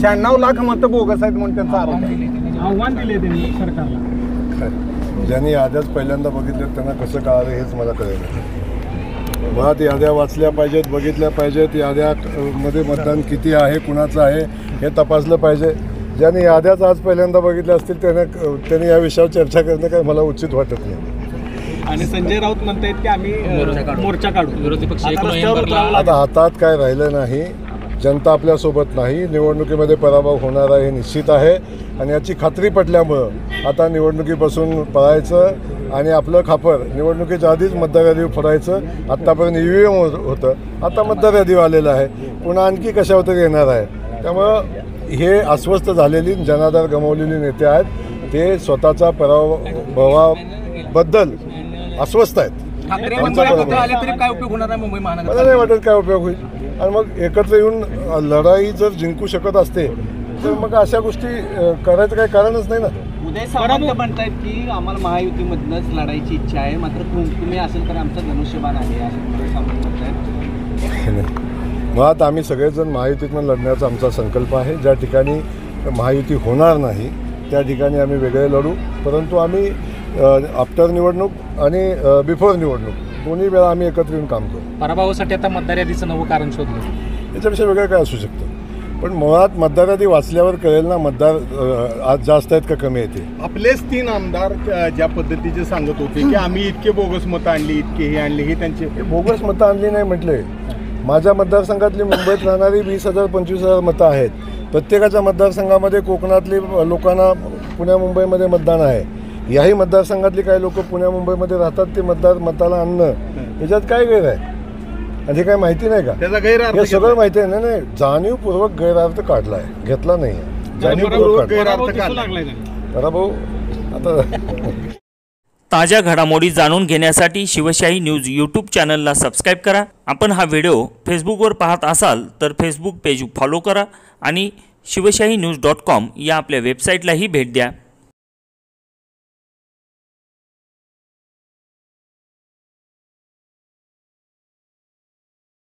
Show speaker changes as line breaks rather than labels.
96 लाख मतं बोगस आहेत म्हणून त्यांचा आरोप आहे.
आव्हान दिले त्यांनी सरकारला.
ज्यांनी याद्याच पहिल्यांदा बघितलं त्यांना कसं कळालं हेच मला कळलं. मुळात याद्या वाचल्या पाहिजेत, बघितल्या पाहिजेत. याद्यामध्ये मतदान किती आहे, कुणाचं आहे हे तपासलं पाहिजे. ज्यांनी याद्याच आज पहिल्यांदा बघितल्या असतील त्यांनी या विषयावर चर्चा करणं काही मला उचित वाटत नाही.
आणि संजय राऊत म्हणतायत की आम्ही मोर्चा काढू. विरोधी पक्ष
आता हातात काय राहिलं नाही. जनता आपल्यासोबत नाही. निवडणुकीमध्ये पराभव होणार आहे हे निश्चित आहे आणि याची खात्री पटल्यामुळं आता निवडणुकीपासून पळायचं आणि आपलं खापर निवडणुकीच्या आधीच मतदार यादी फुटायचं. आत्तापर्यंत EVM होतं, आता मतदार यादी आलेलं आहे. पुन्हा आणखी कशावर येणार आहे. त्यामुळं हे अस्वस्थ झालेली जनाधार गमावलेली नेते आहेत. ते स्वतःचा पराभवाबद्दल अस्वस्थ आहेत. मला नाही वाटत काय उपयोग होईल. आणि मग एकत्र येऊन लढाई जर जिंकू शकत असते तर मग अशा गोष्टी करायचं काही कारणच नाही ना.
उदय सामंत म्हणतायत की आम्हाला महायुतीमधनंच लढायची इच्छा आहे, मात्र तुम्ही असेल तर आमचं धनुष्यबाण आहे असं उदय सामंत म्हणतायत.
मुळात आम्ही सगळेजण महायुतीतनं लढण्याचा आमचा संकल्प आहे. ज्या ठिकाणी महायुती होणार नाही त्या ठिकाणी आम्ही वेगळे लढू. परंतु आम्ही आफ्टर निवडणूक आणि बिफोर निवडणूक दोन्ही वेळा आम्ही एकत्र येऊन काम करू.
पराभवासाठी आता मतदार यादीचं नवं कारण शोधलं.
याच्यापेक्षा वेगळं काय असू शकतं. पण मुळात मतदार यादी वाचल्यावर कळेल ना मतदार आज जास्त आहेत का कमी आहेत.
आपलेच 3 आमदार ज्या पद्धतीचे सांगत होते की आम्ही इतके बोगस मतं आणली, इतके हे आणले, हे त्यांचे
बोगस मतं आणली नाही म्हटले. माझ्या मतदारसंघातली मुंबईत राहणारी 20,000 25,000 मतं आहेत. प्रत्येकाच्या मतदारसंघामध्ये कोकणातली लोकांना पुण्या मुंबईमध्ये मतदान आहे. याही मतदारसंघातली काही लोक पुण्या मुंबईमध्ये राहतात. ते मताला आणणं याच्यात काय गैर आहे आणि हे काय माहिती नाही का.
त्याचा गैरअर्थ
हे सगळं माहिती आहे. नाही जाणीवपूर्वक गैरअर्थ काढला आहे, घेतला नाही आहे. जाणीवपूर्वक
गैरअर्थ काढला.
पराभव आता.
ताज्या घडामोडी जाणून घेण्यासाठी शिवशाही न्यूज यूट्यूब चॅनलला सबस्क्राईब करा. आपण हा व्हिडिओ फेसबुकवर पाहत असाल तर फेसबुक पेज फॉलो करा आणि शिवशाही न्यूज.com या आपल्या वेबसाईटलाही भेट द्या.